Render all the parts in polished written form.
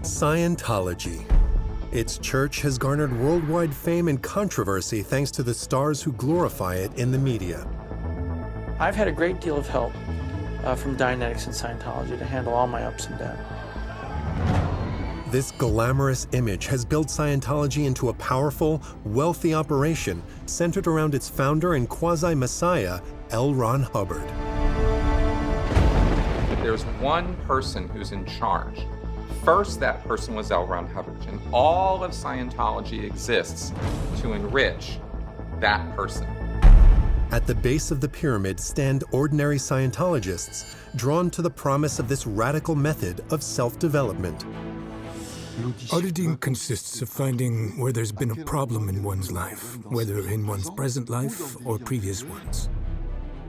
Scientology. Its church has garnered worldwide fame and controversy thanks to the stars who glorify it in the media. I've had a great deal of help from Dianetics and Scientology to handle all my ups and downs. This glamorous image has built Scientology into a powerful, wealthy operation centered around its founder and quasi-messiah, L. Ron Hubbard. There's one person who's in charge. First, that person was L. Ron Hubbard, and all of Scientology exists to enrich that person. At the base of the pyramid stand ordinary Scientologists, drawn to the promise of this radical method of self-development. Auditing consists of finding where there's been a problem in one's life, whether in one's present life or previous ones.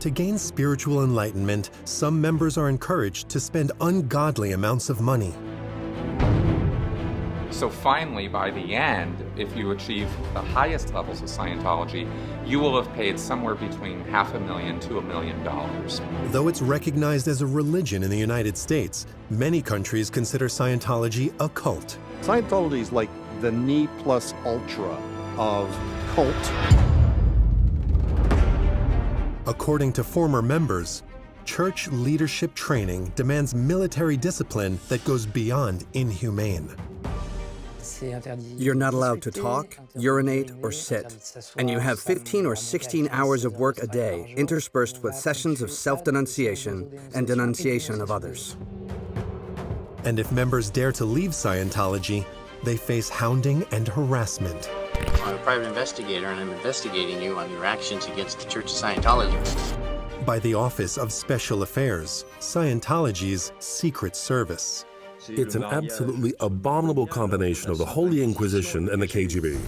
To gain spiritual enlightenment, some members are encouraged to spend ungodly amounts of money. So finally, by the end, if you achieve the highest levels of Scientology, you will have paid somewhere between $500,000 to $1 million. Though it's recognized as a religion in the United States, many countries consider Scientology a cult. Scientology is like the ne plus ultra of cult. According to former members, church leadership training demands military discipline that goes beyond inhumane. You're not allowed to talk, urinate, or sit, and you have 15 or 16 hours of work a day, interspersed with sessions of self-denunciation and denunciation of others. And if members dare to leave Scientology, they face hounding and harassment. I'm a private investigator, and I'm investigating you on your actions against the Church of Scientology. By the Office of Special Affairs, Scientology's secret service. It's an absolutely abominable combination of the Holy Inquisition and the KGB.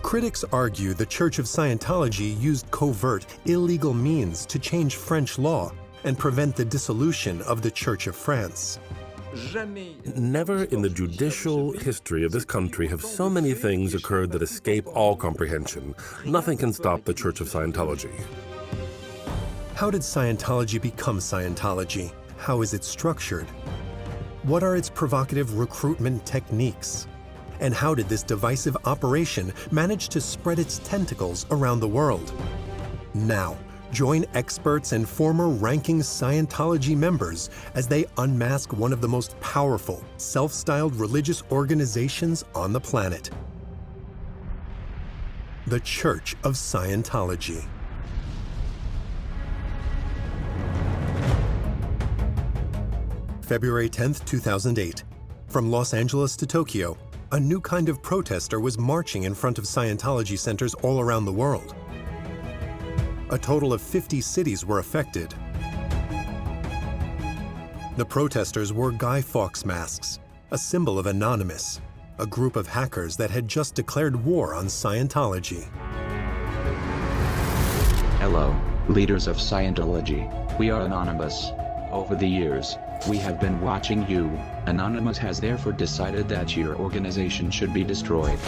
Critics argue the Church of Scientology used covert, illegal means to change French law and prevent the dissolution of the Church of France. Never in the judicial history of this country have so many things occurred that escape all comprehension. Nothing can stop the Church of Scientology. How did Scientology become Scientology? How is it structured? What are its provocative recruitment techniques? And how did this divisive operation manage to spread its tentacles around the world? Now, join experts and former ranking Scientology members as they unmask one of the most powerful, self-styled religious organizations on the planet. The Church of Scientology. February 10, 2008. From Los Angeles to Tokyo, a new kind of protester was marching in front of Scientology centers all around the world. A total of 50 cities were affected. The protesters wore Guy Fawkes masks, a symbol of Anonymous, a group of hackers that had just declared war on Scientology. Hello, leaders of Scientology. We are Anonymous. Over the years, we have been watching you. Anonymous has therefore decided that your organization should be destroyed.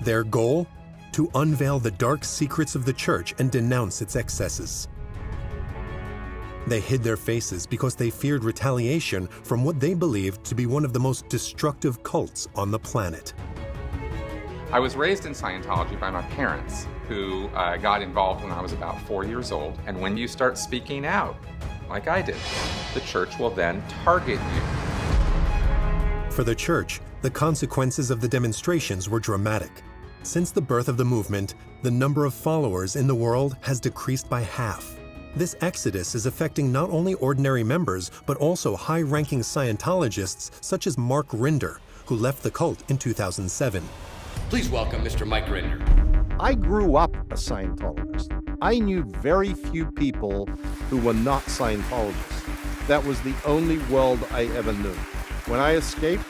Their goal? To unveil the dark secrets of the church and denounce its excesses. They hid their faces because they feared retaliation from what they believed to be one of the most destructive cults on the planet. I was raised in Scientology by my parents, who got involved when I was about 4 years old. And when you start speaking out, like I did, the church will then target you. For the church, the consequences of the demonstrations were dramatic. Since the birth of the movement, the number of followers in the world has decreased by half. This exodus is affecting not only ordinary members, but also high-ranking Scientologists such as Mark Rinder, who left the cult in 2007. Please welcome Mr. Mike Rinder. I grew up a Scientologist. I knew very few people who were not Scientologists. That was the only world I ever knew. When I escaped,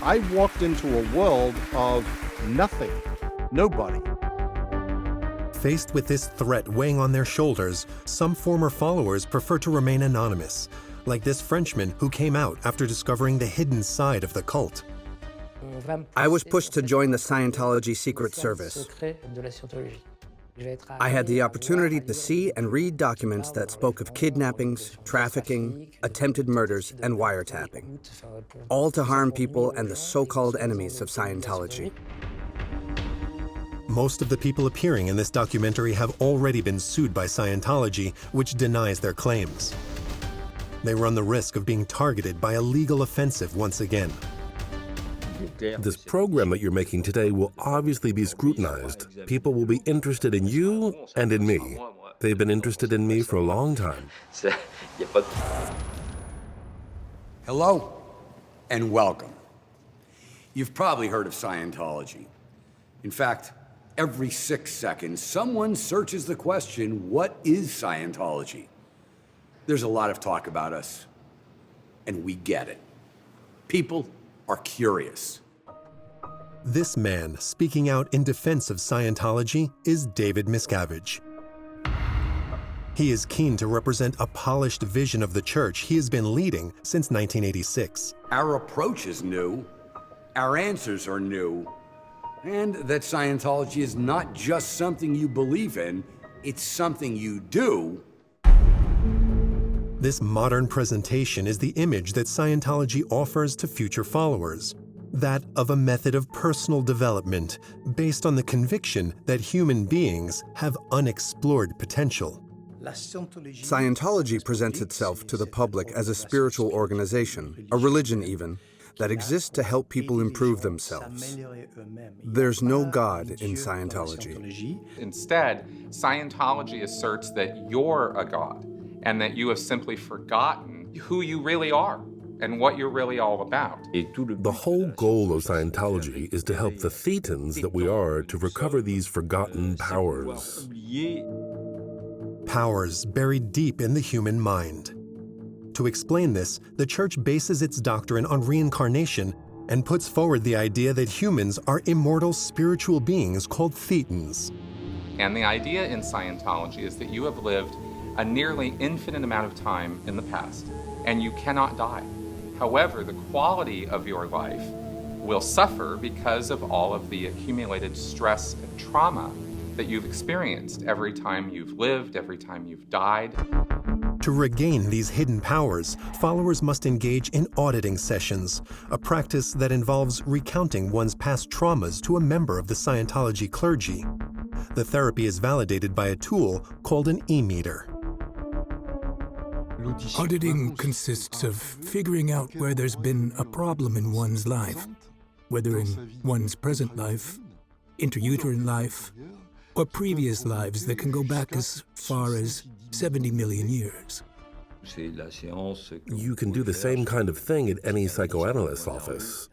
I walked into a world of nothing, nobody. Faced with this threat weighing on their shoulders, some former followers prefer to remain anonymous, like this Frenchman who came out after discovering the hidden side of the cult. I was pushed to join the Scientology Secret Service. I had the opportunity to see and read documents that spoke of kidnappings, trafficking, attempted murders, and wiretapping, all to harm people and the so-called enemies of Scientology. Most of the people appearing in this documentary have already been sued by Scientology, which denies their claims. They run the risk of being targeted by a legal offensive once again. This program that you're making today will obviously be scrutinized. People will be interested in you and in me. They've been interested in me for a long time. Hello and welcome. You've probably heard of Scientology. In fact, every 6 seconds, someone searches the question, what is Scientology? There's a lot of talk about us, and we get it. People are curious. This man speaking out in defense of Scientology is David Miscavige. He is keen to represent a polished vision of the church he has been leading since 1986. Our approach is new, our answers are new, and that Scientology is not just something you believe in, it's something you do. This modern presentation is the image that Scientology offers to future followers, that of a method of personal development based on the conviction that human beings have unexplored potential. Scientology presents itself to the public as a spiritual organization, a religion even, that exists to help people improve themselves. There's no God in Scientology. Instead, Scientology asserts that you're a god and that you have simply forgotten who you really are and what you're really all about. The whole goal of Scientology is to help the Thetans that we are to recover these forgotten powers. Powers buried deep in the human mind. To explain this, the church bases its doctrine on reincarnation and puts forward the idea that humans are immortal spiritual beings called Thetans. And the idea in Scientology is that you have lived a nearly infinite amount of time in the past, and you cannot die. However, the quality of your life will suffer because of all of the accumulated stress and trauma that you've experienced every time you've lived, every time you've died. To regain these hidden powers, followers must engage in auditing sessions, a practice that involves recounting one's past traumas to a member of the Scientology clergy. The therapy is validated by a tool called an e-meter. Auditing consists of figuring out where there's been a problem in one's life, whether in one's present life, intrauterine life, or previous lives that can go back as far as 70 million years. You can do the same kind of thing at any psychoanalyst's office.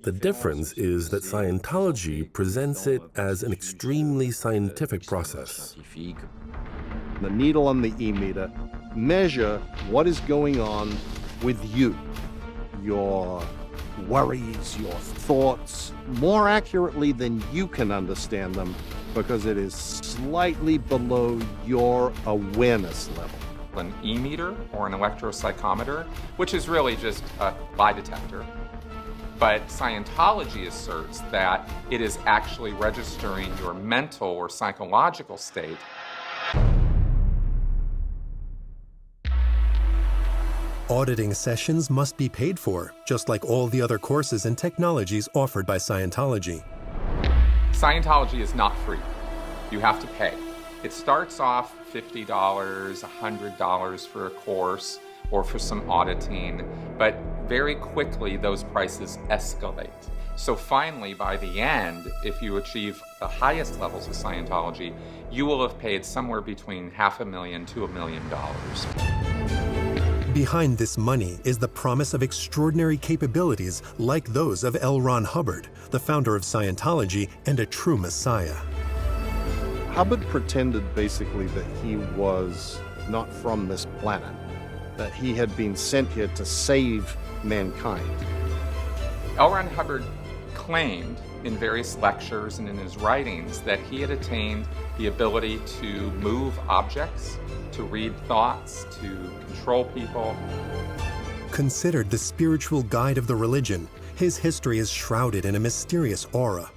The difference is that Scientology presents it as an extremely scientific process. The needle on the e-meter measure what is going on with you, your worries, your thoughts, more accurately than you can understand them, because it is slightly below your awareness level. An e-meter or an electropsychometer, which is really just a lie detector. But Scientology asserts that it is actually registering your mental or psychological state. Auditing sessions must be paid for, just like all the other courses and technologies offered by Scientology. Scientology is not free. You have to pay. It starts off $50, $100 for a course or for some auditing, but very quickly those prices escalate. So finally, by the end, if you achieve the highest levels of Scientology, you will have paid somewhere between $500,000 to $1 million. Behind this money is the promise of extraordinary capabilities like those of L. Ron Hubbard, the founder of Scientology and a true messiah. Hubbard pretended basically that he was not from this planet, that he had been sent here to save mankind. L. Ron Hubbard claimed in various lectures and in his writings that he had attained the ability to move objects, to read thoughts, to control people. Considered the spiritual guide of the religion, his history is shrouded in a mysterious aura.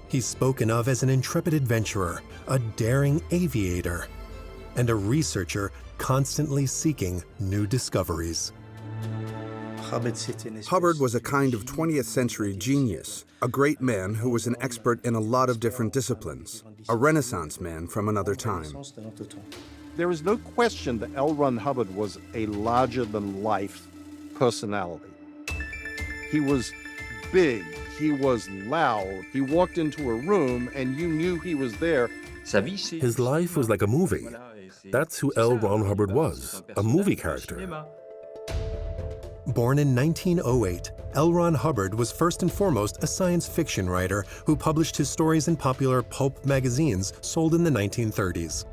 He's spoken of as an intrepid adventurer, a daring aviator, and a researcher constantly seeking new discoveries. Hubbard was a kind of 20th century genius, a great man who was an expert in a lot of different disciplines, a Renaissance man from another time. There is no question that L. Ron Hubbard was a larger-than-life personality. He was big, he was loud, he walked into a room and you knew he was there. His life was like a movie. That's who L. Ron Hubbard was, a movie character. Born in 1908, L. Ron Hubbard was first and foremost a science fiction writer who published his stories in popular pulp magazines sold in the 1930s.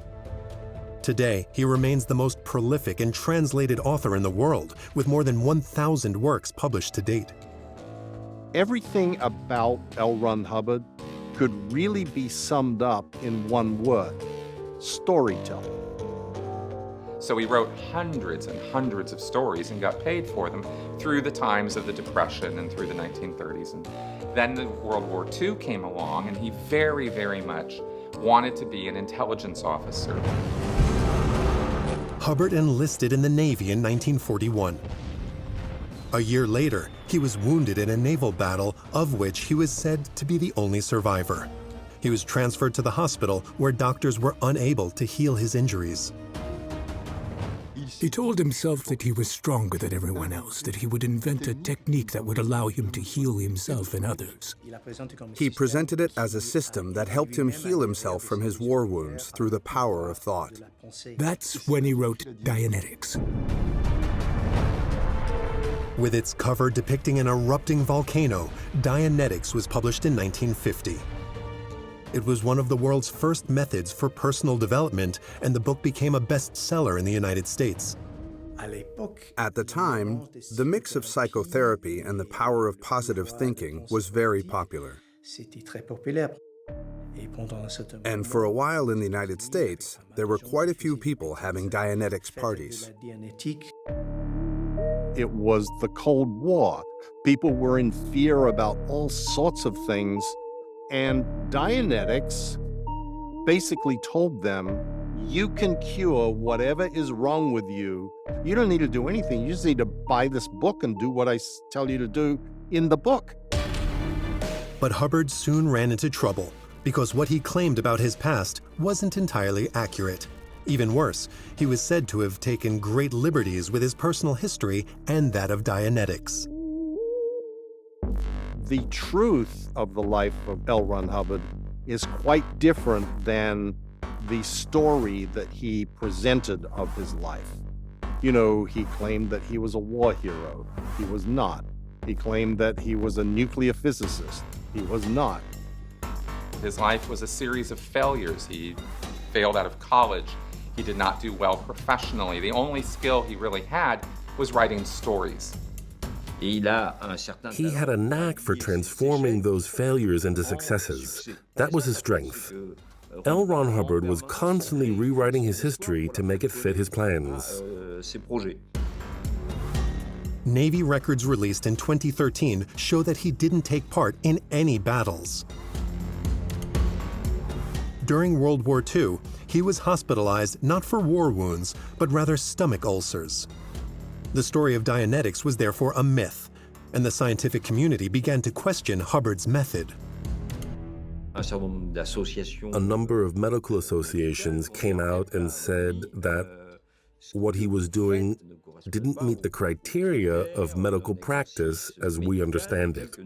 Today, he remains the most prolific and translated author in the world, with more than 1,000 works published to date. Everything about L. Ron Hubbard could really be summed up in one word: storytelling. So he wrote hundreds and hundreds of stories and got paid for them through the times of the Depression and through the 1930s. And then the World War II came along, and he very, very much wanted to be an intelligence officer. Hubbard enlisted in the Navy in 1941. A year later, he was wounded in a naval battle of which he was said to be the only survivor. He was transferred to the hospital where doctors were unable to heal his injuries. He told himself that he was stronger than everyone else, that he would invent a technique that would allow him to heal himself and others. He presented it as a system that helped him heal himself from his war wounds through the power of thought. That's when he wrote Dianetics. With its cover depicting an erupting volcano, Dianetics was published in 1950. It was one of the world's first methods for personal development, and the book became a bestseller in the United States. At the time, the mix of psychotherapy and the power of positive thinking was very popular. And for a while in the United States, there were quite a few people having Dianetics parties. It was the Cold War. People were in fear about all sorts of things, and Dianetics basically told them, you can cure whatever is wrong with you. You don't need to do anything. You just need to buy this book and do what I tell you to do in the book. But Hubbard soon ran into trouble because what he claimed about his past wasn't entirely accurate. Even worse, he was said to have taken great liberties with his personal history and that of Dianetics. The truth of the life of L. Ron Hubbard is quite different than the story that he presented of his life. You know, he claimed that he was a war hero. He was not. He claimed that he was a nuclear physicist. He was not. His life was a series of failures. He failed out of college. He did not do well professionally. The only skill he really had was writing stories. He had a knack for transforming those failures into successes. That was his strength. L. Ron Hubbard was constantly rewriting his history to make it fit his plans. Navy records released in 2013 show that he didn't take part in any battles. During World War II, he was hospitalized not for war wounds, but rather stomach ulcers. The story of Dianetics was therefore a myth, and the scientific community began to question Hubbard's method. A number of medical associations came out and said that what he was doing didn't meet the criteria of medical practice as we understand it.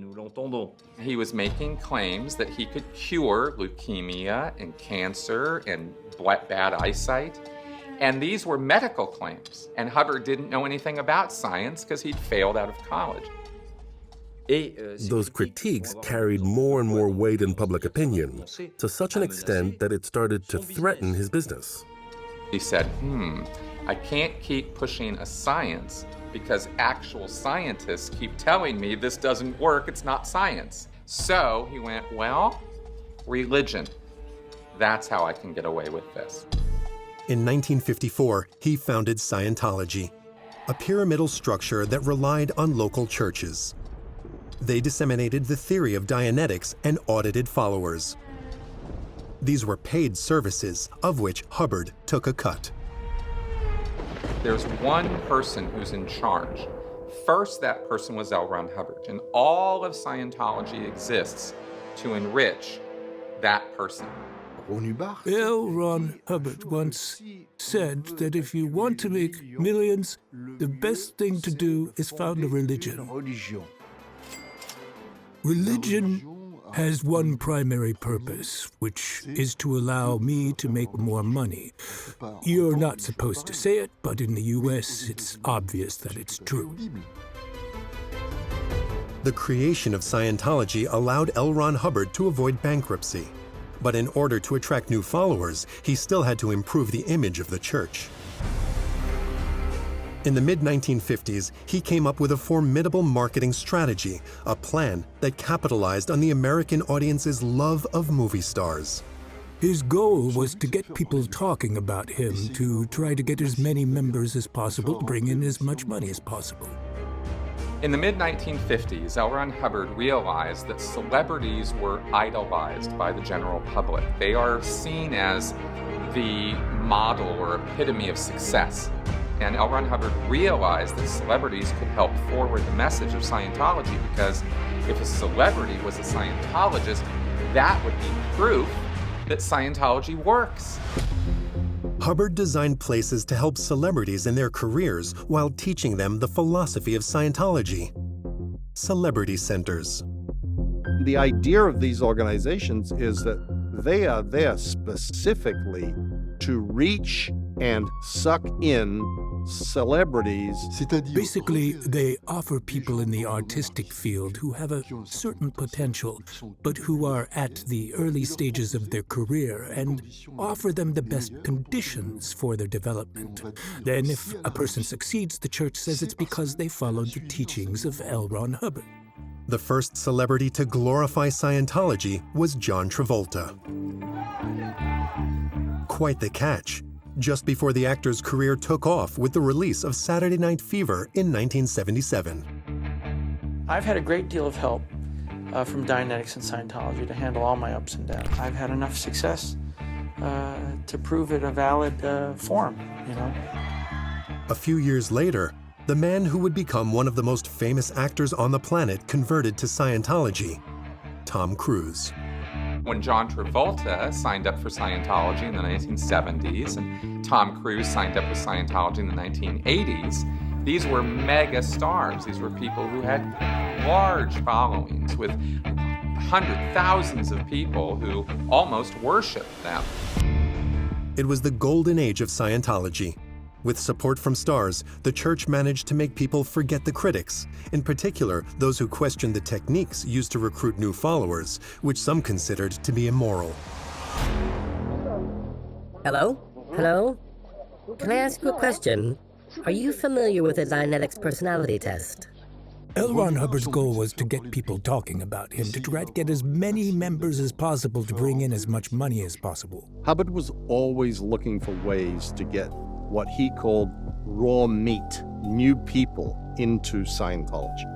He was making claims that he could cure leukemia and cancer and bad eyesight. And these were medical claims. And Hubbard didn't know anything about science because he'd failed out of college. Those critiques carried more and more weight in public opinion, to such an extent that it started to threaten his business. He said, I can't keep pushing a science because actual scientists keep telling me this doesn't work, it's not science. So he went, well, religion. That's how I can get away with this. In 1954, he founded Scientology, a pyramidal structure that relied on local churches. They disseminated the theory of Dianetics and audited followers. These were paid services, of which Hubbard took a cut. There's one person who's in charge. First, that person was L. Ron Hubbard, and all of Scientology exists to enrich that person. L. Ron Hubbard once said that if you want to make millions, the best thing to do is found a religion. Religion has one primary purpose, which is to allow me to make more money. You're not supposed to say it, but in the US, it's obvious that it's true. The creation of Scientology allowed L. Ron Hubbard to avoid bankruptcy. But in order to attract new followers, he still had to improve the image of the church. In the mid-1950s, he came up with a formidable marketing strategy, a plan that capitalized on the American audience's love of movie stars. His goal was to get people talking about him, to try to get as many members as possible, to bring in as much money as possible. In the mid-1950s, L. Ron Hubbard realized that celebrities were idolized by the general public. They are seen as the model or epitome of success. And L. Ron Hubbard realized that celebrities could help forward the message of Scientology, because if a celebrity was a Scientologist, that would be proof that Scientology works. Hubbard designed places to help celebrities in their careers while teaching them the philosophy of Scientology. Celebrity centers. The idea of these organizations is that they are there specifically to reach and suck in celebrities. Basically, they offer people in the artistic field who have a certain potential, but who are at the early stages of their career, and offer them the best conditions for their development. Then, if a person succeeds, the church says it's because they followed the teachings of L. Ron Hubbard. The first celebrity to glorify Scientology was John Travolta. Quite the catch. Just before the actor's career took off with the release of Saturday Night Fever in 1977. I've had a great deal of help from Dianetics and Scientology to handle all my ups and downs. I've had enough success to prove it a valid form, you know. A few years later, the man who would become one of the most famous actors on the planet converted to Scientology, Tom Cruise. When John Travolta signed up for Scientology in the 1970s and Tom Cruise signed up with Scientology in the 1980s, these were mega stars. These were people who had large followings with thousands of people who almost worshiped them. It was the golden age of Scientology. With support from stars, the church managed to make people forget the critics, in particular those who questioned the techniques used to recruit new followers, which some considered to be immoral. Hello? Hello? Can I ask you a question? Are you familiar with the Dianetics personality test? L. Ron Hubbard's goal was to get people talking about him, to try to get as many members as possible to bring in as much money as possible. Hubbard was always looking for ways to get what he called raw meat, new people into Scientology.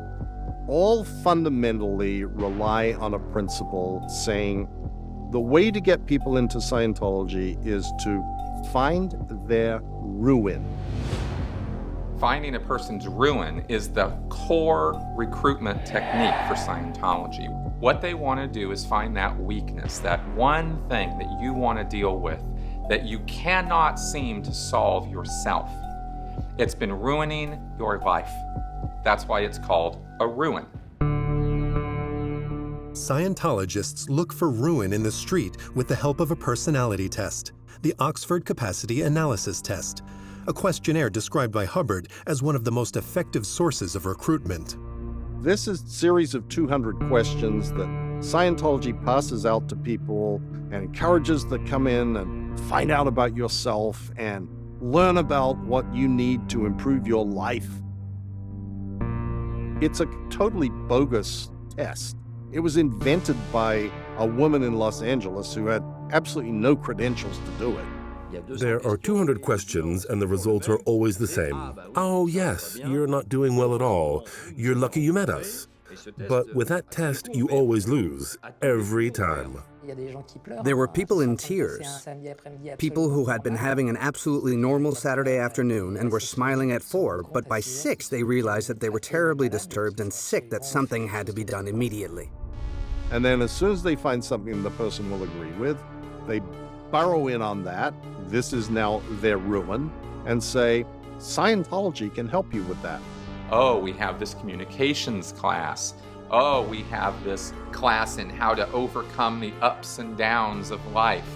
All fundamentally rely on a principle saying the way to get people into Scientology is to find their ruin. Finding a person's ruin is the core recruitment technique for Scientology. What they want to do is find that weakness, that one thing that you want to deal with, that you cannot seem to solve yourself. It's been ruining your life. That's why it's called a ruin. Scientologists look for ruin in the street with the help of a personality test, the Oxford Capacity Analysis Test, a questionnaire described by Hubbard as one of the most effective sources of recruitment. This is a series of 200 questions that Scientology passes out to people and encourages them to come in and find out about yourself and learn about what you need to improve your life. It's a totally bogus test. It was invented by a woman in Los Angeles who had absolutely no credentials to do it. There are 200 questions and the results are always the same. Oh yes, you're not doing well at all. You're lucky you met us. But with that test, you always lose, every time. There were people in tears, people who had been having an absolutely normal Saturday afternoon and were smiling at 4, but by 6 they realized that they were terribly disturbed and sick, that something had to be done immediately. And then as soon as they find something the person will agree with, they burrow in on that, this is now their ruin, and say, Scientology can help you with that. Oh, we have this communications class. Oh, we have this class in how to overcome the ups and downs of life.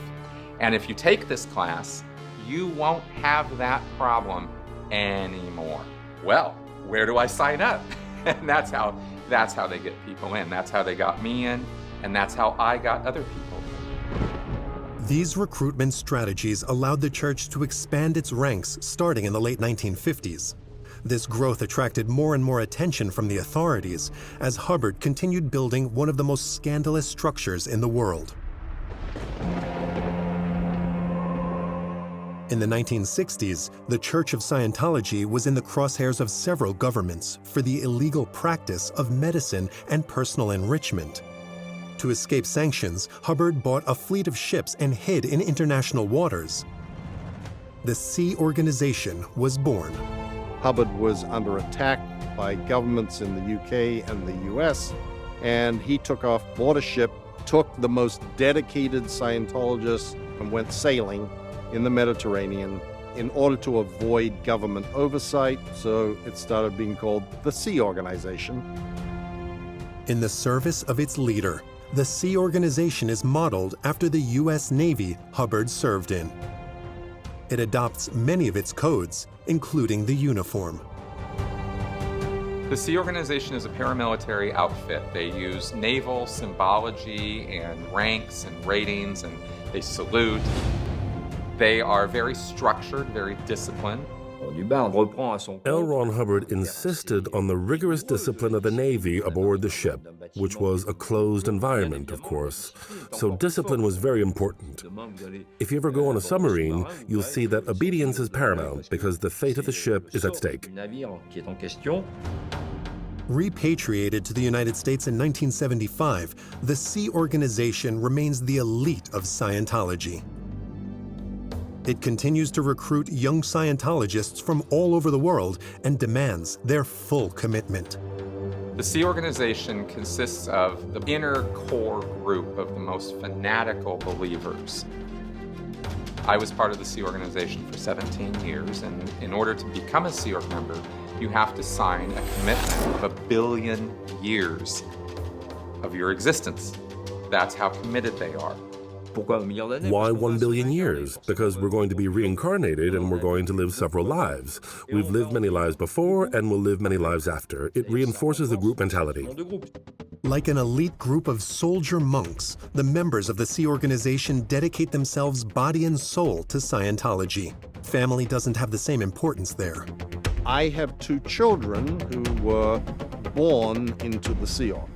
And if you take this class, you won't have that problem anymore. Well, where do I sign up? And that's how they get people in. That's how they got me in, and that's how I got other people in. These recruitment strategies allowed the church to expand its ranks starting in the late 1950s. This growth attracted more and more attention from the authorities as Hubbard continued building one of the most scandalous structures in the world. In the 1960s, the Church of Scientology was in the crosshairs of several governments for the illegal practice of medicine and personal enrichment. To escape sanctions, Hubbard bought a fleet of ships and hid in international waters. The Sea Organization was born. Hubbard was under attack by governments in the UK and the US, and he took off, bought a ship, took the most dedicated Scientologists and went sailing in the Mediterranean in order to avoid government oversight, so it started being called the Sea Organization. In the service of its leader, the Sea Organization is modeled after the US Navy Hubbard served in. It adopts many of its codes, including the uniform. The Sea Organization is a paramilitary outfit. They use naval symbology and ranks and ratings, and they salute. They are very structured, very disciplined. L. Ron Hubbard insisted on the rigorous discipline of the Navy aboard the ship, which was a closed environment, of course. So discipline was very important. If you ever go on a submarine, you'll see that obedience is paramount because the fate of the ship is at stake. Repatriated to the United States in 1975, the Sea Organization remains the elite of Scientology. It continues to recruit young Scientologists from all over the world and demands their full commitment. The Sea Organization consists of the inner core group of the most fanatical believers. I was part of the Sea Organization for 17 years, and in order to become a Sea Org member, you have to sign a commitment of 1 billion years of your existence. That's how committed they are. Why 1 billion years? Because we're going to be reincarnated and we're going to live several lives. We've lived many lives before and will live many lives after. It reinforces the group mentality. Like an elite group of soldier monks, the members of the Sea Organization dedicate themselves body and soul to Scientology. Family doesn't have the same importance there. I have 2 children who were born into the Sea Org.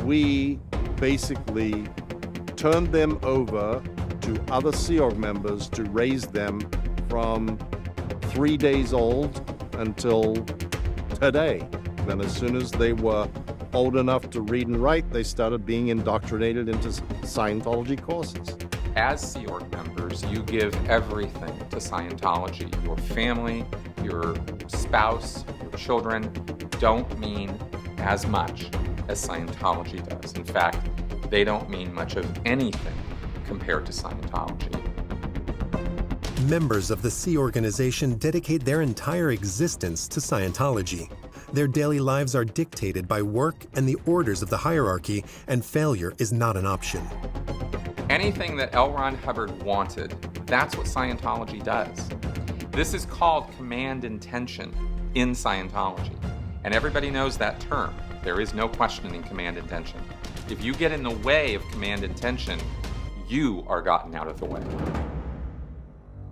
We basically turned them over to other Sea Org members to raise them from 3 days old until today. Then as soon as they were old enough to read and write, they started being indoctrinated into Scientology courses. As Sea Org members, you give everything to Scientology. Your family, your spouse, your children don't mean as much as Scientology does. In fact, they don't mean much of anything compared to Scientology. Members of the Sea Organization dedicate their entire existence to Scientology. Their daily lives are dictated by work and the orders of the hierarchy, and failure is not an option. Anything that L. Ron Hubbard wanted, that's what Scientology does. This is called command intention in Scientology, and everybody knows that term. There is no questioning command intention. If you get in the way of command intention, you are gotten out of the way.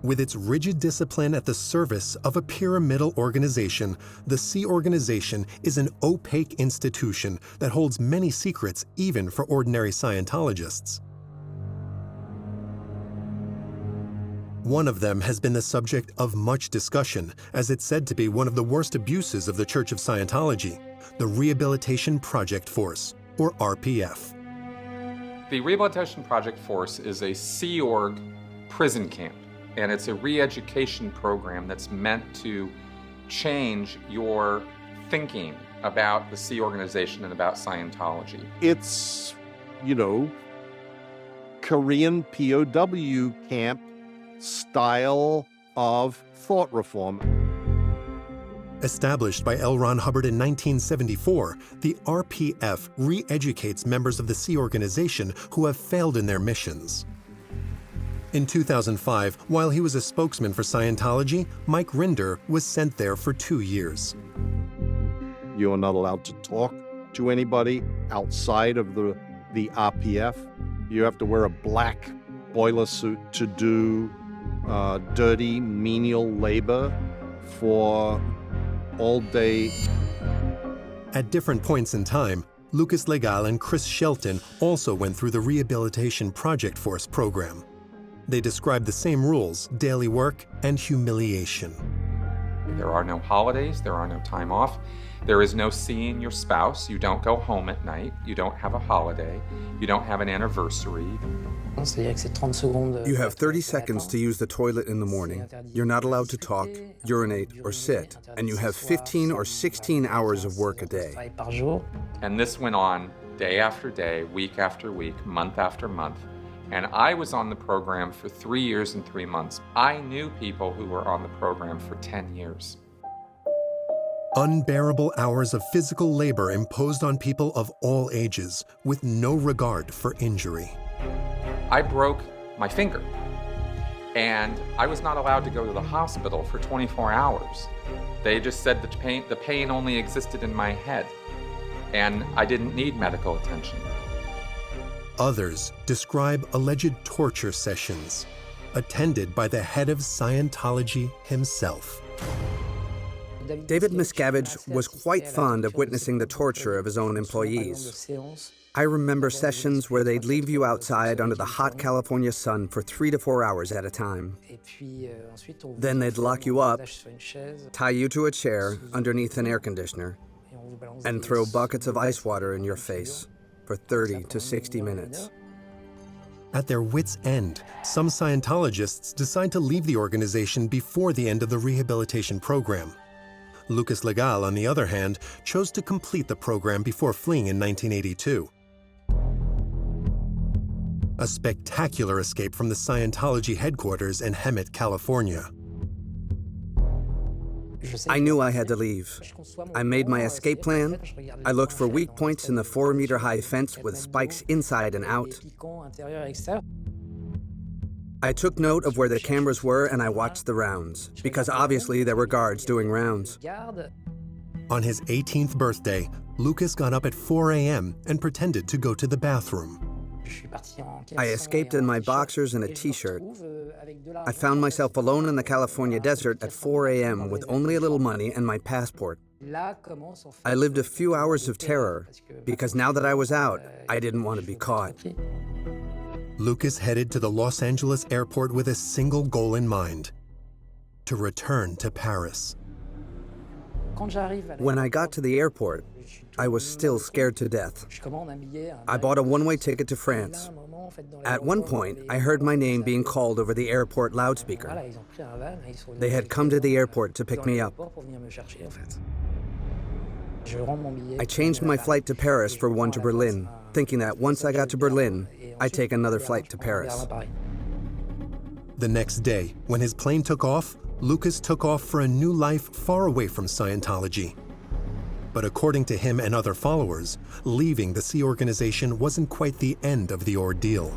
With its rigid discipline at the service of a pyramidal organization, the Sea Organization is an opaque institution that holds many secrets even for ordinary Scientologists. One of them has been the subject of much discussion, as it's said to be one of the worst abuses of the Church of Scientology. the Rehabilitation Project Force, or RPF. The Rehabilitation Project Force is a Sea Org prison camp, and it's a re-education program that's meant to change your thinking about the Sea Organization and about Scientology. It's, Korean POW camp style of thought reform. Established by L. Ron Hubbard in 1974, the RPF re-educates members of the Sea Organization who have failed in their missions. In 2005, while he was a spokesman for Scientology, Mark Rinder was sent there for 2 years. You are not allowed to talk to anybody outside of the RPF. You have to wear a black boiler suit to do dirty, menial labor for all day. At different points in time, Lucas Legall and Chris Shelton also went through the Rehabilitation Project Force program. They described the same rules, daily work, and humiliation. There are no holidays, there are no time off. There is no seeing your spouse. You don't go home at night. You don't have a holiday. You don't have an anniversary. You have 30 seconds to use the toilet in the morning. You're not allowed to talk, urinate, or sit. And you have 15 or 16 hours of work a day. And this went on day after day, week after week, month after month. And I was on the program for 3 years and 3 months. I knew people who were on the program for 10 years. Unbearable hours of physical labor imposed on people of all ages, with no regard for injury. I broke my finger, and I was not allowed to go to the hospital for 24 hours. They just said the pain only existed in my head, and I didn't need medical attention. Others describe alleged torture sessions, attended by the head of Scientology himself. David Miscavige was quite fond of witnessing the torture of his own employees. I remember sessions where they'd leave you outside under the hot California sun for 3 to 4 hours at a time. Then they'd lock you up, tie you to a chair underneath an air conditioner, and throw buckets of ice water in your face for 30 to 60 minutes. At their wits' end, some Scientologists decide to leave the organization before the end of the rehabilitation program. Lucas Legall, on the other hand, chose to complete the program before fleeing in 1982. A spectacular escape from the Scientology headquarters in Hemet, California. I knew I had to leave. I made my escape plan. I looked for weak points in the 4-meter-high fence with spikes inside and out. I took note of where the cameras were and I watched the rounds, because obviously there were guards doing rounds. On his 18th birthday, Lucas got up at 4 a.m. and pretended to go to the bathroom. I escaped in my boxers and a t-shirt. I found myself alone in the California desert at 4 a.m. with only a little money and my passport. I lived a few hours of terror, because now that I was out, I didn't want to be caught. Lucas headed to the Los Angeles airport with a single goal in mind: to return to Paris. When I got to the airport, I was still scared to death. I bought a one-way ticket to France. At one point, I heard my name being called over the airport loudspeaker. They had come to the airport to pick me up. I changed my flight to Paris for one to Berlin, thinking that once I got to Berlin, I'd take another flight to Paris. The next day, when his plane took off, Lucas took off for a new life far away from Scientology. But according to him and other followers, leaving the Sea Organization wasn't quite the end of the ordeal.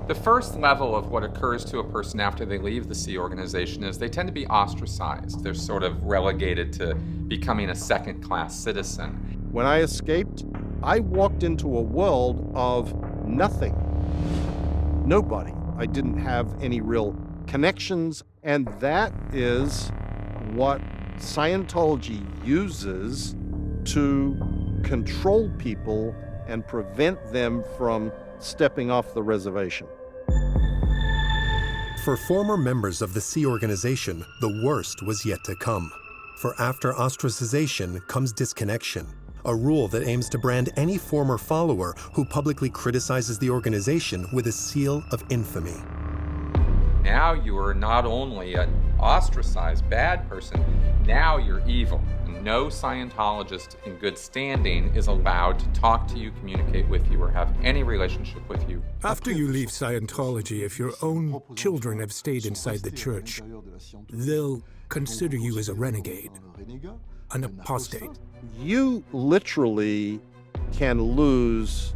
The first level of what occurs to a person after they leave the Sea Organization is they tend to be ostracized. They're sort of relegated to becoming a second-class citizen. When I escaped, I walked into a world of nothing. Nobody. I didn't have any real connections, and that is what Scientology uses to control people and prevent them from stepping off the reservation. For former members of the Sea Organization, the worst was yet to come. For after ostracization comes disconnection, a rule that aims to brand any former follower who publicly criticizes the organization with a seal of infamy. Now you are not only an ostracized bad person, now you're evil. No Scientologist in good standing is allowed to talk to you, communicate with you, or have any relationship with you. After you leave Scientology, if your own children have stayed inside the church, they'll consider you as a renegade, an apostate. You literally can lose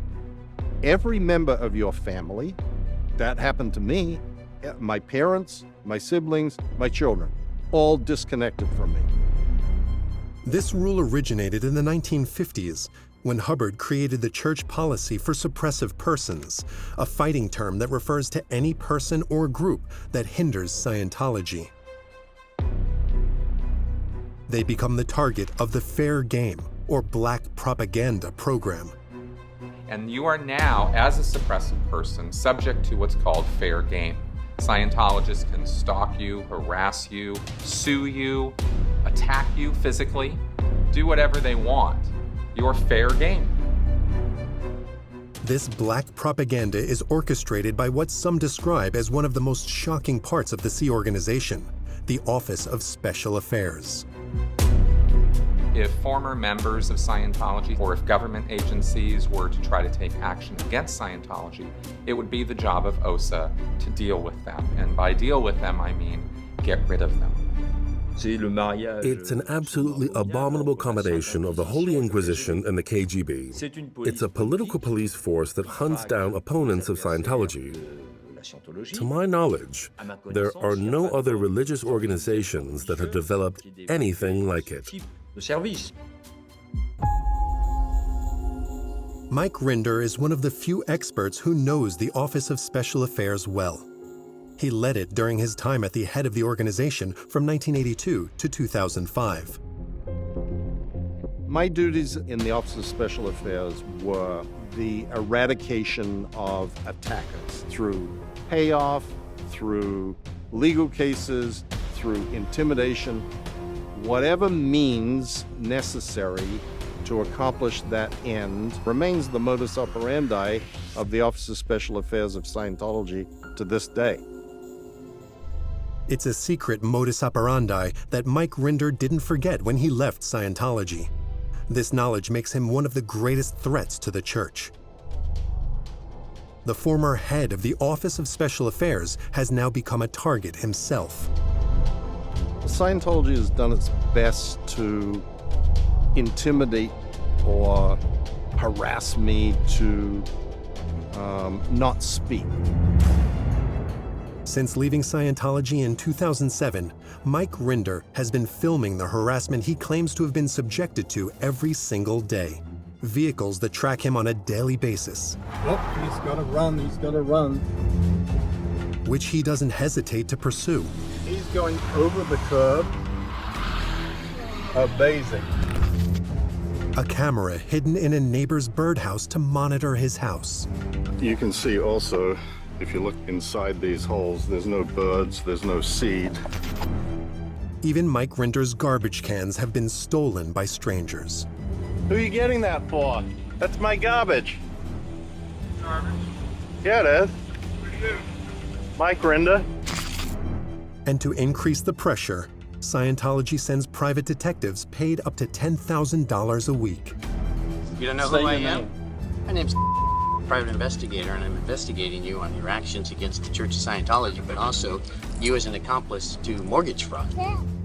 every member of your family. That happened to me. My parents, my siblings, my children, all disconnected from me. This rule originated in the 1950s when Hubbard created the church policy for suppressive persons, a fighting term that refers to any person or group that hinders Scientology. They become the target of the Fair Game, or Black Propaganda program. And you are now, as a suppressive person, subject to what's called fair game. Scientologists can stalk you, harass you, sue you, attack you physically, do whatever they want. You're fair game. This black propaganda is orchestrated by what some describe as one of the most shocking parts of the Sea Organization, the Office of Special Affairs. If former members of Scientology or if government agencies were to try to take action against Scientology, it would be the job of OSA to deal with them. And by deal with them, I mean get rid of them. It's an absolutely abominable combination of the Holy Inquisition and the KGB. It's a political police force that hunts down opponents of Scientology. To my knowledge, there are no other religious organizations that have developed anything like it. Mike Rinder is one of the few experts who knows the Office of Special Affairs well. He led it during his time at the head of the organization from 1982 to 2005. My duties in the Office of Special Affairs were the eradication of attackers through payoff, through legal cases, through intimidation, whatever means necessary to accomplish that end remains the modus operandi of the Office of Special Affairs of Scientology to this day. It's a secret modus operandi that Mike Rinder didn't forget when he left Scientology. This knowledge makes him one of the greatest threats to the church. The former head of the Office of Special Affairs has now become a target himself. Scientology has done its best to intimidate or harass me to not speak. Since leaving Scientology in 2007, Mike Rinder has been filming the harassment he claims to have been subjected to every single day. Vehicles that track him on a daily basis. Oh, he's gotta run. Which he doesn't hesitate to pursue. He's going over the curb, amazing. A camera hidden in a neighbor's birdhouse to monitor his house. You can see also, if you look inside these holes, there's no birds, there's no seed. Even Mike Rinder's garbage cans have been stolen by strangers. Who are you getting that for? That's my garbage. Garbage? Yeah, it is. Mike Rinder. And to increase the pressure, Scientology sends private detectives paid up to $10,000 a week. You don't know who I am? My name's private investigator, and I'm investigating you on your actions against the Church of Scientology, but also you as an accomplice to mortgage fraud.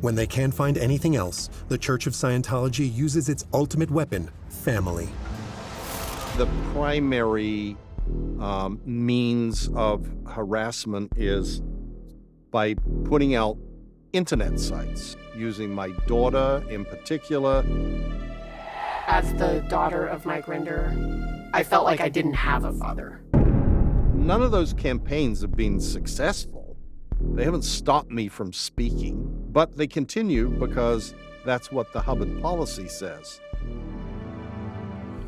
When they can't find anything else, the Church of Scientology uses its ultimate weapon, family. The primary means of harassment is by putting out internet sites, using my daughter in particular. As the daughter of Mike Rinder, I felt like I didn't have a father. None of those campaigns have been successful. They haven't stopped me from speaking, but they continue because that's what the Hubbard policy says.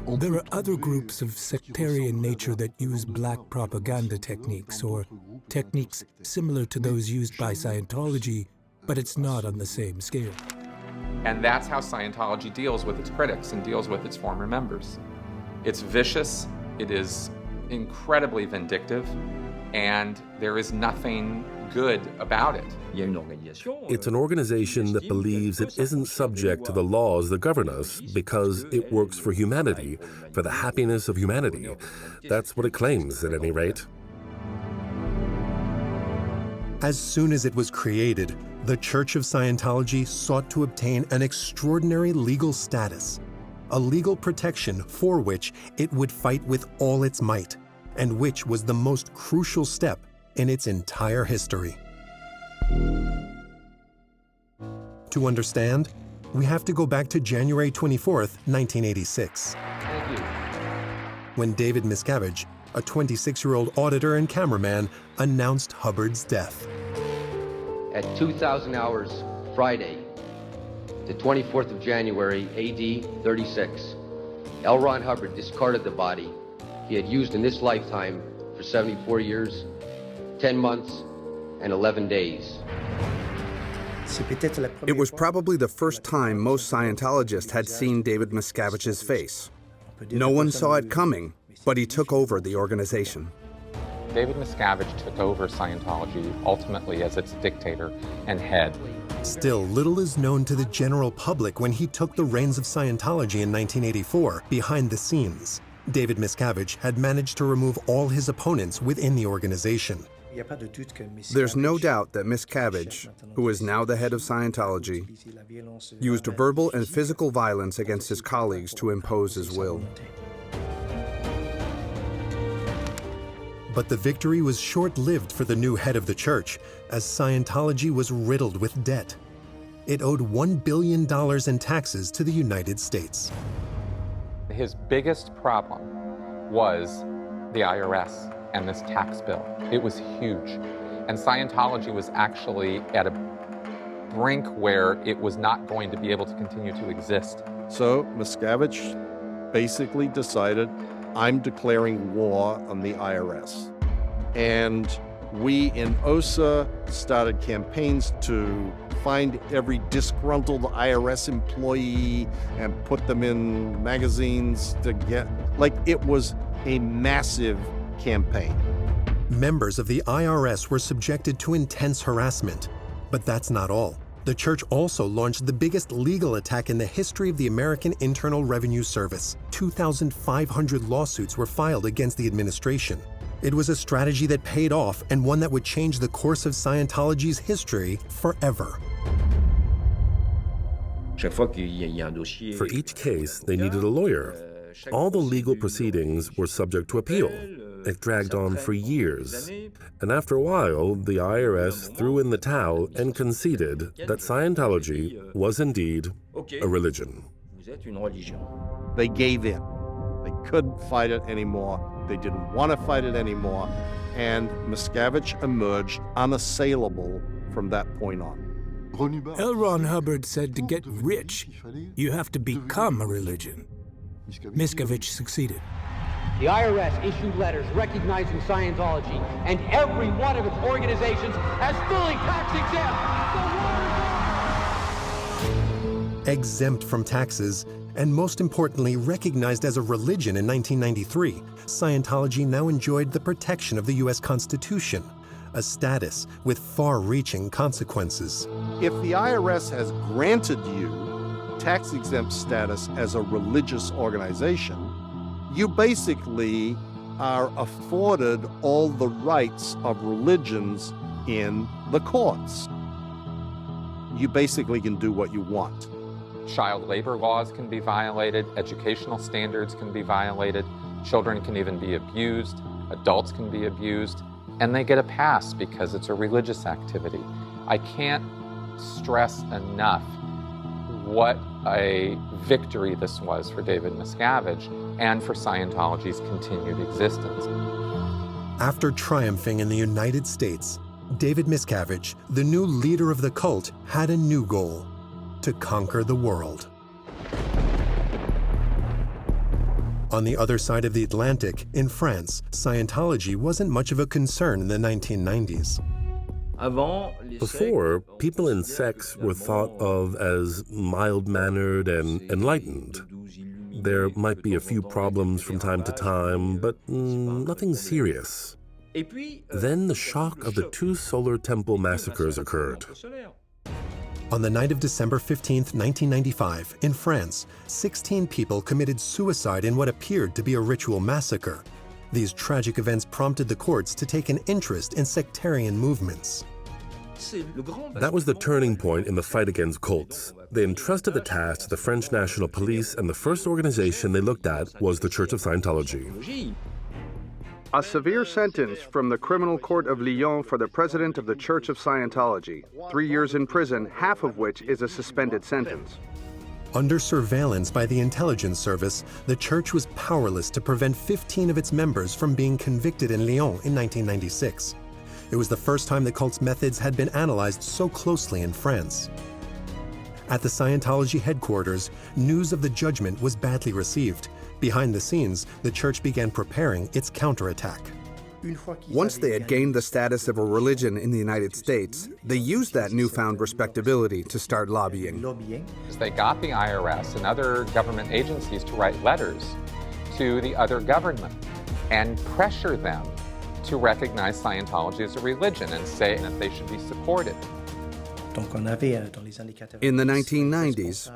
There are other groups of sectarian nature that use black propaganda techniques or techniques similar to those used by Scientology, but it's not on the same scale. And that's how Scientology deals with its critics and deals with its former members. It's vicious, it is incredibly vindictive, and there is nothing good about it. It's an organization that believes it isn't subject to the laws that govern us because it works for humanity, for the happiness of humanity. That's what it claims, at any rate. As soon as it was created, the Church of Scientology sought to obtain an extraordinary legal status, a legal protection for which it would fight with all its might, and which was the most crucial step in its entire history. To understand, we have to go back to January 24th, 1986. When David Miscavige, a 26-year-old auditor and cameraman, announced Hubbard's death. At 2000 hours Friday, the 24th of January, AD 36, L. Ron Hubbard discarded the body he had used in this lifetime for 74 years, 10 months, and 11 days. It was probably the first time most Scientologists had seen David Miscavige's face. No one saw it coming, but he took over the organization. David Miscavige took over Scientology ultimately as its dictator and head. Still, little is known to the general public when he took the reins of Scientology in 1984 behind the scenes. David Miscavige had managed to remove all his opponents within the organization. There's no doubt that Miscavige, who is now the head of Scientology, used verbal and physical violence against his colleagues to impose his will. But the victory was short-lived for the new head of the church, as Scientology was riddled with debt. It owed $1 billion in taxes to the United States. His biggest problem was the IRS and this tax bill. It was huge. And Scientology was actually at a brink where it was not going to be able to continue to exist. So Miscavige basically decided, I'm declaring war on the IRS. And we in OSA started campaigns to find every disgruntled IRS employee and put them in magazines to get, like, it was a massive campaign. Members of the IRS were subjected to intense harassment. But that's not all. The church also launched the biggest legal attack in the history of the American Internal Revenue Service. 2,500 lawsuits were filed against the administration. It was a strategy that paid off and one that would change the course of Scientology's history forever. For each case, they needed a lawyer. All the legal proceedings were subject to appeal. It dragged on for years. And after a while, the IRS threw in the towel and conceded that Scientology was indeed a religion. They gave in. They couldn't fight it anymore. They didn't want to fight it anymore. And Miscavige emerged unassailable from that point on. L. Ron Hubbard said to get rich, you have to become a religion. Miscavige succeeded. The IRS issued letters recognizing Scientology and every one of its organizations as fully tax exempt. Exempt from taxes, and most importantly, recognized as a religion in 1993, Scientology now enjoyed the protection of the U.S. Constitution, a status with far-reaching consequences. If the IRS has granted you tax-exempt status as a religious organization, you basically are afforded all the rights of religions in the courts. You basically can do what you want. Child labor laws can be violated, educational standards can be violated, children can even be abused, adults can be abused, and they get a pass because it's a religious activity. I can't stress enough what a victory this was for David Miscavige and for Scientology's continued existence. After triumphing in the United States, David Miscavige, the new leader of the cult, had a new goal: to conquer the world. On the other side of the Atlantic, in France, Scientology wasn't much of a concern in the 1990s. Before, people in sects were thought of as mild-mannered and enlightened. There might be a few problems from time to time, but nothing serious. Then the shock of the 2 Solar Temple massacres occurred. On the night of December 15, 1995, in France, 16 people committed suicide in what appeared to be a ritual massacre. These tragic events prompted the courts to take an interest in sectarian movements. That was the turning point in the fight against cults. They entrusted the task to the French National Police, and the first organization they looked at was the Church of Scientology. A severe sentence from the Criminal Court of Lyon for the president of the Church of Scientology. 3 years in prison, half of which is a suspended sentence. Under surveillance by the intelligence service, the church was powerless to prevent 15 of its members from being convicted in Lyon in 1996. It was the first time the cult's methods had been analyzed so closely in France. At the Scientology headquarters, news of the judgment was badly received. Behind the scenes, the church began preparing its counterattack. Once they had gained the status of a religion in the United States, they used that newfound respectability to start lobbying. They got the IRS and other government agencies to write letters to the other government and pressure them to recognize Scientology as a religion and say that they should be supported. In the 1990s,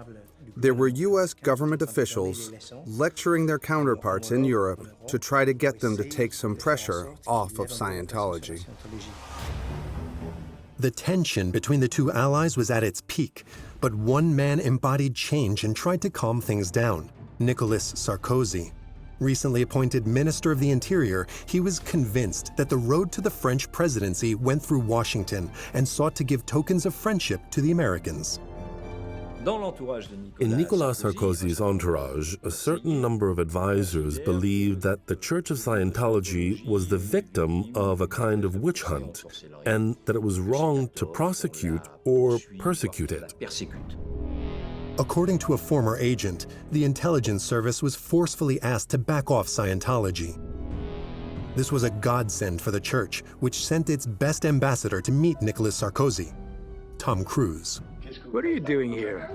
there were U.S. government officials lecturing their counterparts in Europe to try to get them to take some pressure off of Scientology. The tension between the two allies was at its peak, but one man embodied change and tried to calm things down: Nicolas Sarkozy. Recently appointed Minister of the Interior, he was convinced that the road to the French presidency went through Washington and sought to give tokens of friendship to the Americans. In Nicolas Sarkozy's entourage, a certain number of advisors believed that the Church of Scientology was the victim of a kind of witch hunt, and that it was wrong to prosecute or persecute it. According to a former agent, the intelligence service was forcefully asked to back off Scientology. This was a godsend for the church, which sent its best ambassador to meet Nicolas Sarkozy, Tom Cruise. What are you doing here?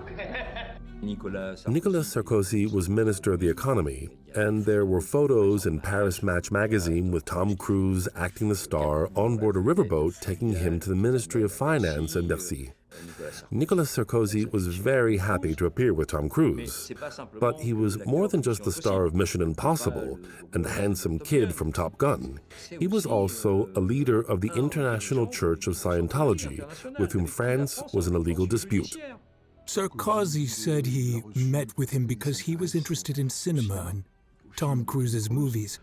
Nicolas Sarkozy was Minister of the Economy, and there were photos in Paris Match magazine with Tom Cruise acting the star on board a riverboat taking him to the Ministry of Finance in Bercy. Nicolas Sarkozy was very happy to appear with Tom Cruise, but he was more than just the star of Mission Impossible and the handsome kid from Top Gun. He was also a leader of the International Church of Scientology, with whom France was in a legal dispute. Sarkozy said he met with him because he was interested in cinema and Tom Cruise's movies.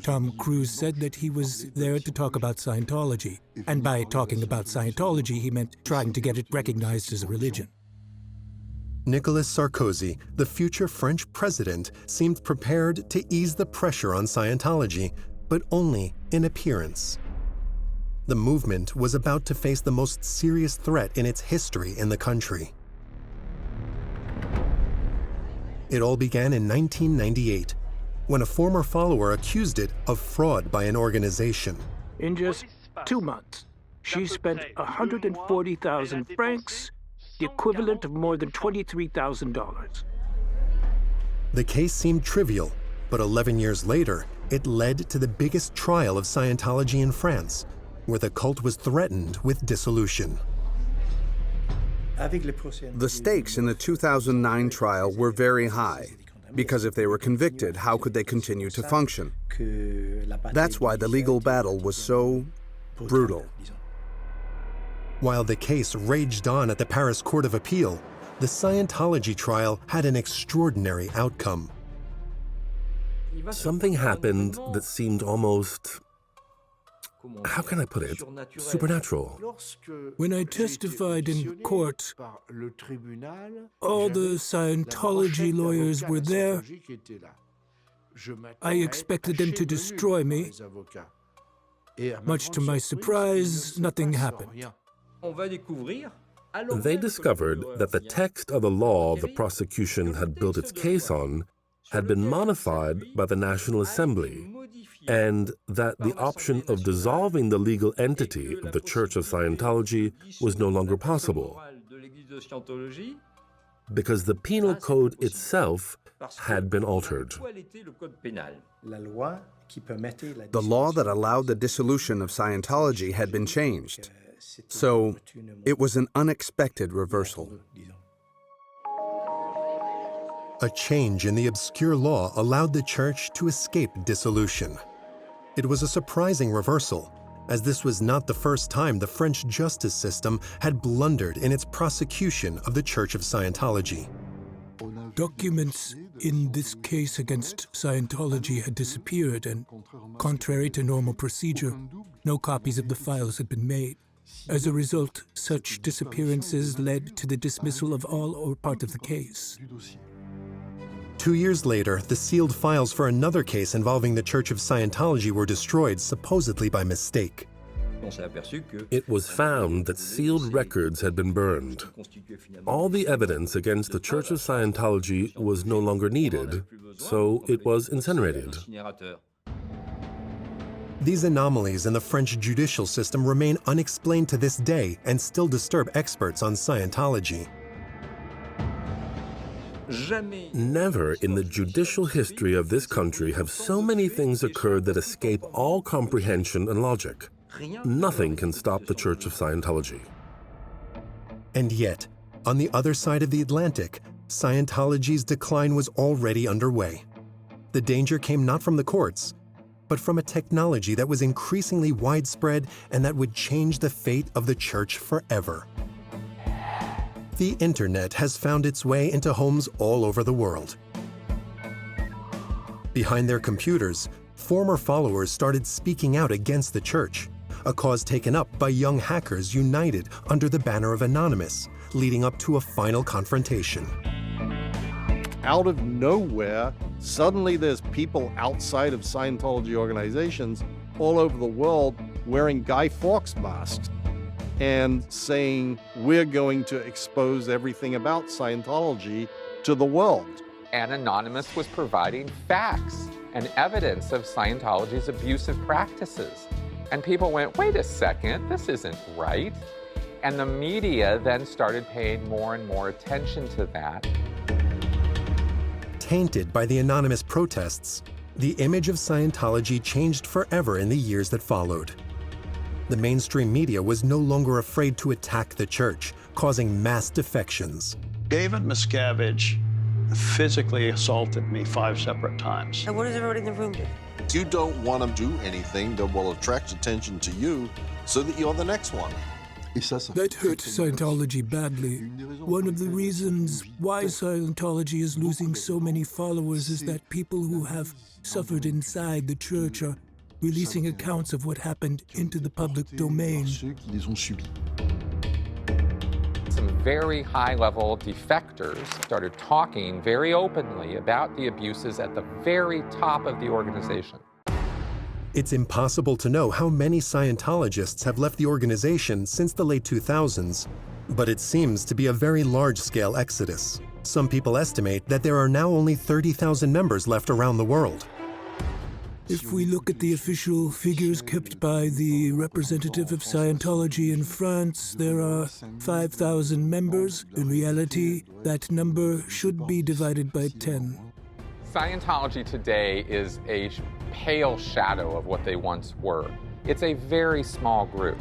Tom Cruise said that he was there to talk about Scientology, and by talking about Scientology, he meant trying to get it recognized as a religion. Nicolas Sarkozy, the future French president, seemed prepared to ease the pressure on Scientology, but only in appearance. The movement was about to face the most serious threat in its history in the country. It all began in 1998, when a former follower accused it of fraud by an organization. In just 2 months, she spent 140,000 francs, the equivalent of more than $23,000. The case seemed trivial, but 11 years later, it led to the biggest trial of Scientology in France, where the cult was threatened with dissolution. The stakes in the 2009 trial were very high, because if they were convicted, how could they continue to function? That's why the legal battle was so brutal. While the case raged on at the Paris Court of Appeal, the Scientology trial had an extraordinary outcome. Something happened that seemed almost, how can I put it, supernatural. When I testified in court, all the Scientology lawyers were there. I expected them to destroy me. Much to my surprise, nothing happened. They discovered that the text of the law the prosecution had built its case on had been modified by the National Assembly, and that the option of dissolving the legal entity of the Church of Scientology was no longer possible, because the penal code itself had been altered. The law that allowed the dissolution of Scientology had been changed, so it was an unexpected reversal. A change in the obscure law allowed the church to escape dissolution. It was a surprising reversal, as this was not the first time the French justice system had blundered in its prosecution of the Church of Scientology. Documents in this case against Scientology had disappeared, and contrary to normal procedure, no copies of the files had been made. As a result, such disappearances led to the dismissal of all or part of the case. 2 years later, the sealed files for another case involving the Church of Scientology were destroyed, supposedly by mistake. It was found that sealed records had been burned. All the evidence against the Church of Scientology was no longer needed, so it was incinerated. These anomalies in the French judicial system remain unexplained to this day and still disturb experts on Scientology. Never in the judicial history of this country have so many things occurred that escape all comprehension and logic. Nothing can stop the Church of Scientology. And yet, on the other side of the Atlantic, Scientology's decline was already underway. The danger came not from the courts, but from a technology that was increasingly widespread and that would change the fate of the church forever. The internet has found its way into homes all over the world. Behind their computers, former followers started speaking out against the church, a cause taken up by young hackers united under the banner of Anonymous, leading up to a final confrontation. Out of nowhere, suddenly there's people outside of Scientology organizations all over the world wearing Guy Fawkes masks and saying, we're going to expose everything about Scientology to the world. And Anonymous was providing facts and evidence of Scientology's abusive practices. And people went, wait a second, this isn't right. And the media then started paying more and more attention to that. Tainted by the Anonymous protests, the image of Scientology changed forever in the years that followed. The mainstream media was no longer afraid to attack the church, causing mass defections. David Miscavige physically assaulted me 5 separate times. And what does everybody in the room do? You don't want to do anything that will attract attention to you so that you're the next one. That hurt Scientology badly. One of the reasons why Scientology is losing so many followers is that people who have suffered inside the church are releasing accounts of what happened into the public domain. Some very high-level defectors started talking very openly about the abuses at the very top of the organization. It's impossible to know how many Scientologists have left the organization since the late 2000s, but it seems to be a very large-scale exodus. Some people estimate that there are now only 30,000 members left around the world. If we look at the official figures kept by the representative of Scientology in France, there are 5,000 members. In reality, that number should be divided by 10. Scientology today is a pale shadow of what they once were. It's a very small group.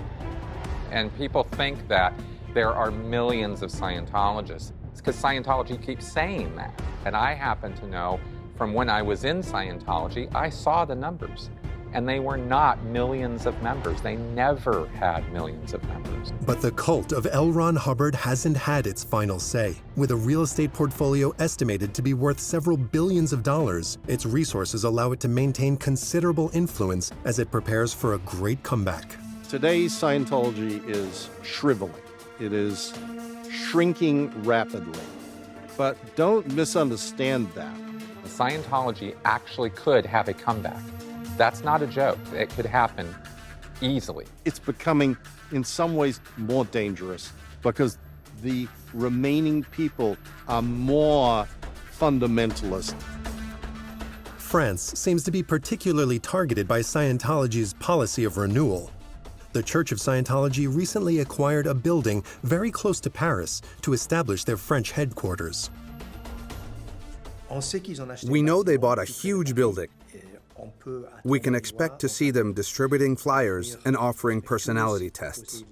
And people think that there are millions of Scientologists. It's because Scientology keeps saying that. And I happen to know from when I was in Scientology, I saw the numbers. And they were not millions of members. They never had millions of members. But the cult of L. Ron Hubbard hasn't had its final say. With a real estate portfolio estimated to be worth several billions of dollars, its resources allow it to maintain considerable influence as it prepares for a great comeback. Today's Scientology is shriveling. It is shrinking rapidly. But don't misunderstand that. Scientology actually could have a comeback. That's not a joke. It could happen easily. It's becoming, in some ways, more dangerous because the remaining people are more fundamentalist France seems to be particularly targeted by Scientology's policy of renewal. The Church of Scientology recently acquired a building very close to Paris to establish their French headquarters. We know they bought a huge building. We can expect to see them distributing flyers and offering personality tests.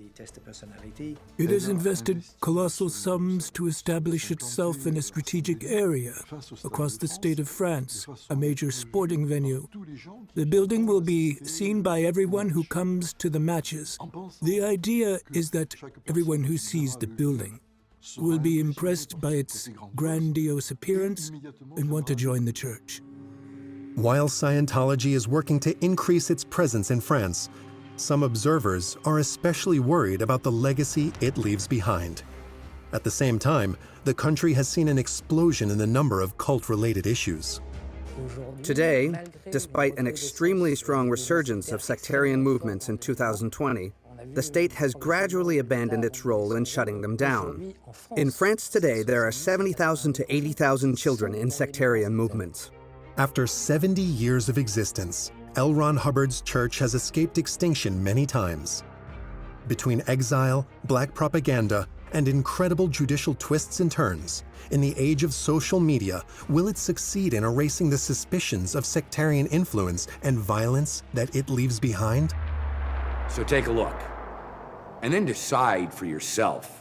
It has invested colossal sums to establish itself in a strategic area across the state of France, a major sporting venue. The building will be seen by everyone who comes to the matches. The idea is that everyone who sees the building will be impressed by its grandiose appearance and want to join the church. While Scientology is working to increase its presence in France, some observers are especially worried about the legacy it leaves behind. At the same time, the country has seen an explosion in the number of cult-related issues. Today, despite an extremely strong resurgence of sectarian movements in 2020, the state has gradually abandoned its role in shutting them down. In France today, there are 70,000 to 80,000 children in sectarian movements. After 70 years of existence, L. Ron Hubbard's church has escaped extinction many times. Between exile, black propaganda, and incredible judicial twists and turns, in the age of social media, will it succeed in erasing the suspicions of sectarian influence and violence that it leaves behind? So take a look, and then decide for yourself.